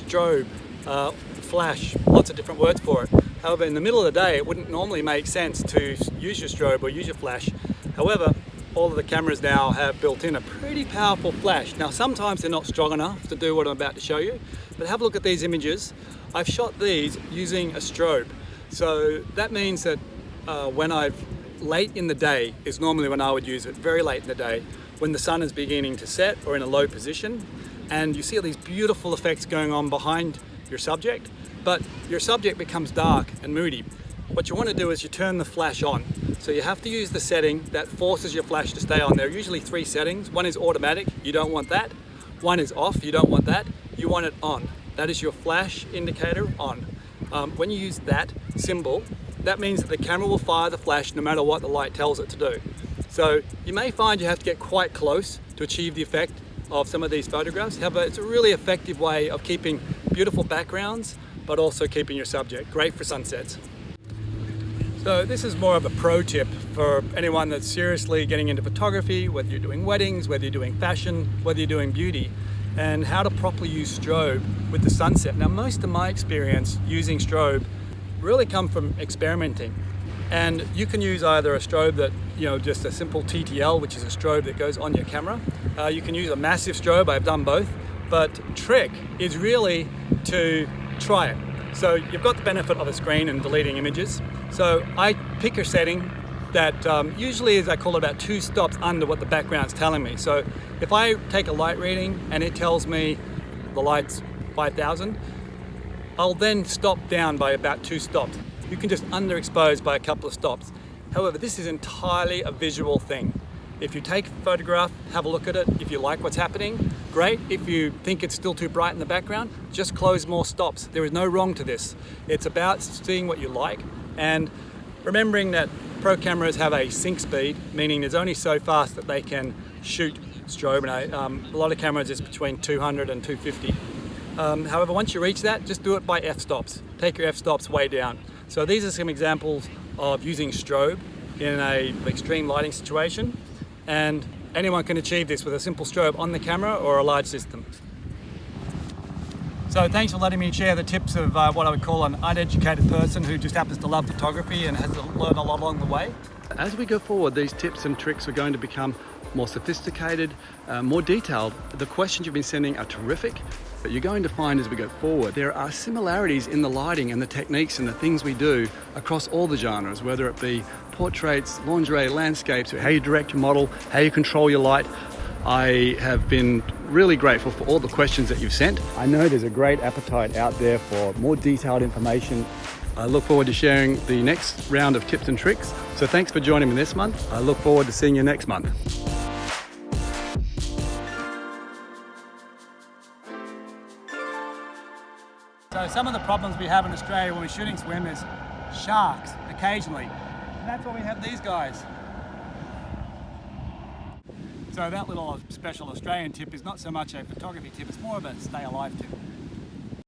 strobe, flash, lots of different words for it. However, in the middle of the day, it wouldn't normally make sense to use your strobe or use your flash. However, all of the cameras now have built in a pretty powerful flash. Now, sometimes they're not strong enough to do what I'm about to show you, but have a look at these images. I've shot these using a strobe. So that means that late in the day is normally when I would use it, very late in the day, when the sun is beginning to set or in a low position, and you see all these beautiful effects going on behind your subject, but your subject becomes dark and moody. What you want to do is you turn the flash on. So you have to use the setting that forces your flash to stay on. There are usually 3 settings. One is automatic, you don't want that. One is off, you don't want that. You want it on. That is your flash indicator on. When you use that symbol, that means that the camera will fire the flash no matter what the light tells it to do. So you may find you have to get quite close to achieve the effect of some of these photographs. However, it's a really effective way of keeping beautiful backgrounds, but also keeping your subject. Great for sunsets. So this is more of a pro tip for anyone that's seriously getting into photography, whether you're doing weddings, whether you're doing fashion, whether you're doing beauty, and how to properly use strobe with the sunset. Now, most of my experience using strobe really come from experimenting. And you can use either a strobe that, just a simple TTL, which is a strobe that goes on your camera. You can use a massive strobe, I've done both. But trick is really to try it. So you've got the benefit of a screen and deleting images. So I pick a setting that usually is, I call it about 2 stops under what the background's telling me. So if I take a light reading and it tells me the light's 5,000, I'll then stop down by about 2 stops. You can just underexpose by a couple of stops. However, this is entirely a visual thing. If you take a photograph, have a look at it. If you like what's happening, great. If you think it's still too bright in the background, just close more stops. There is no wrong to this. It's about seeing what you like and remembering that pro cameras have a sync speed, meaning there's only so fast that they can shoot strobe. And a lot of cameras is between 200 and 250. However, once you reach that, just do it by f-stops. Take your f-stops way down. So these are some examples of using strobe in an extreme lighting situation, and anyone can achieve this with a simple strobe on the camera or a large system. So thanks for letting me share the tips of what I would call an uneducated person who just happens to love photography and has learned a lot along the way. As we go forward, these tips and tricks are going to become more sophisticated, more detailed. The questions you've been sending are terrific, but you're going to find as we go forward, there are similarities in the lighting and the techniques and the things we do across all the genres, whether it be portraits, lingerie, landscapes, how you direct your model, how you control your light. I have been really grateful for all the questions that you've sent. I know there's a great appetite out there for more detailed information. I look forward to sharing the next round of tips and tricks. So thanks for joining me this month. I look forward to seeing you next month. So some of the problems we have in Australia when we're shooting swim is sharks occasionally. And that's why we have these guys. So that little special Australian tip is not so much a photography tip, it's more of a stay alive tip.